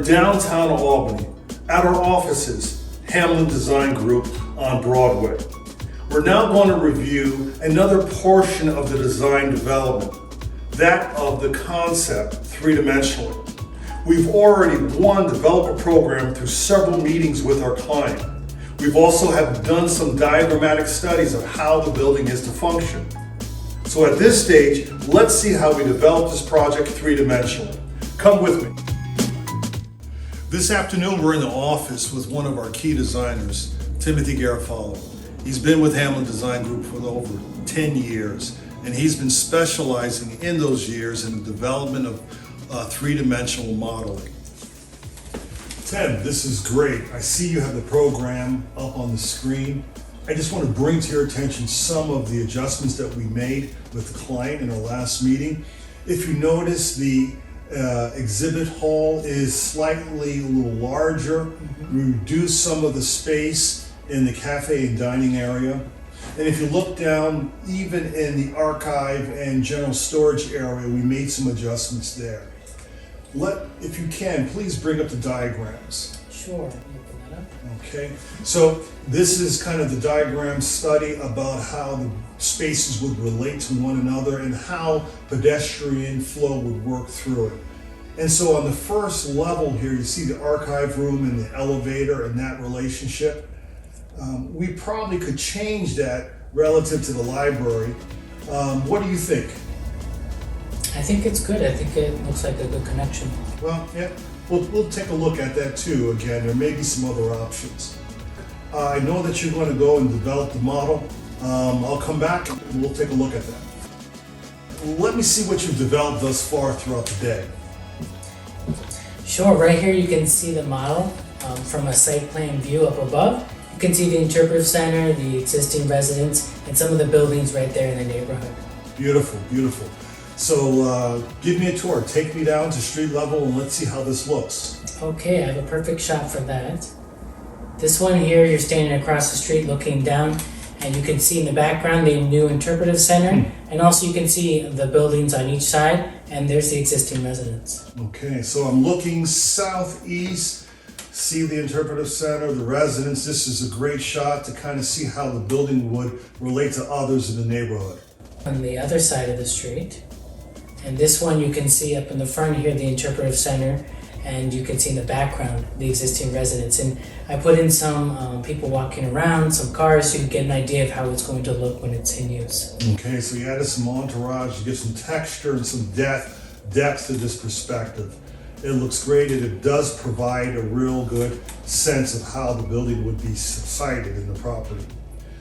downtown Albany, at our offices, Hamlin Design Group on Broadway. We're now going to review another portion of the design development, that of the concept three-dimensionally. We've already developed a program through several meetings with our client. We've also done some diagrammatic studies of how the building is to function. So at this stage, let's see how we develop this project three-dimensionally. Come with me. This afternoon, we're in the office with one of our key designers, Timothy Garofalo. He's been with Hamlin Design Group for over 10 years, and he's been specializing in those years in the development of three-dimensional modeling. Tim, this is great. I see you have the program up on the screen. I just want to bring to your attention some of the adjustments that we made with the client in our last meeting. If you notice, the exhibit hall is slightly a little larger. We reduced some of the space in the cafe and dining area. And if you look down, even in the archive and general storage area, we made some adjustments there. If you can, please bring up the diagrams. Sure, open that up. Okay, so this is kind of the diagram study about how the spaces would relate to one another and how pedestrian flow would work through it. And so on the first level here, you see the archive room and the elevator and that relationship. We probably could change that relative to the library. What do you think? I think it's good. I think it looks like a good connection. Well, yeah, we'll take a look at that too. Again, there may be some other options. I know that you're going to go and develop the model. I'll come back and we'll take a look at that. Let me see what you've developed thus far throughout the day. Sure, right here you can see the model from a site plan view up above. You can see the interpretive center, the existing residence, and some of the buildings right there in the neighborhood. Beautiful, beautiful. So give me a tour. Take me down to street level and let's see how this looks. Okay, I have a perfect shot for that. This one here, you're standing across the street looking down, and you can see in the background the new interpretive center, and also you can see the buildings on each side, and there's the existing residence. Okay, so I'm looking southeast, see the interpretive center, the residence. This is a great shot to kind of see how the building would relate to others in the neighborhood. On the other side of the street, and this one you can see up in the front here, the interpretive center, and you can see in the background the existing residence. And I put in some people walking around, some cars, so you can get an idea of how it's going to look when it's in use. Okay, so you added some entourage, you get some texture and some depth to this perspective. It looks great, and it does provide a real good sense of how the building would be sited in the property.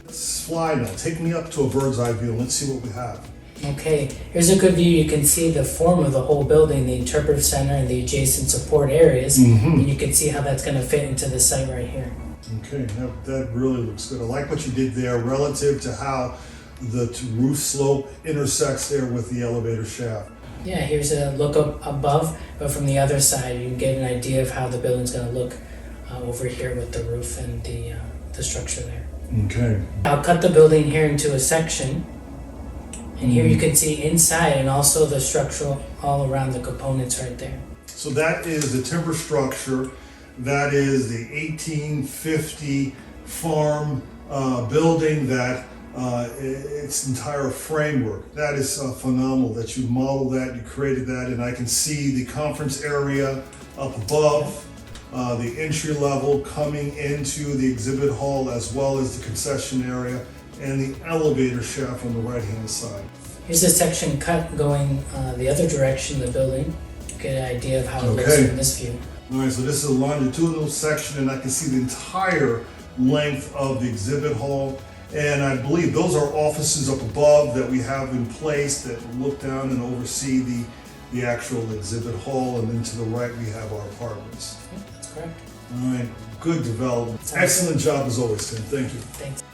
Let's fly now. Take me up to a bird's eye view and let's see what we have. Okay, here's a good view. You can see the form of the whole building, the interpretive center and the adjacent support areas, and you can see how that's going to fit into the site right here. Okay, that really looks good. I like what you did there relative to how the roof slope intersects there with the elevator shaft. Yeah, here's a look up above, but from the other side you can get an idea of how the building's going to look over here with the roof and the structure there. Okay. I'll cut the building here into a section, and here you can see inside and also the structural all around the components right there. So that is the timber structure. That is the 1850 farm building that its entire framework. That is phenomenal that you modeled that, you created that, and I can see the conference area up above, the entry level coming into the exhibit hall, as well as the concession area and the elevator shaft on the right hand side. Here's a section cut going the other direction of the building. Get an idea of how it looks from this view. All right, so this is a longitudinal section, and I can see the entire length of the exhibit hall. And I believe those are offices up above that we have in place that look down and oversee the actual exhibit hall. And then to the right, we have our apartments. Yep, that's correct. All right, good development. Excellent job as always, Tim. Thank you. Thanks.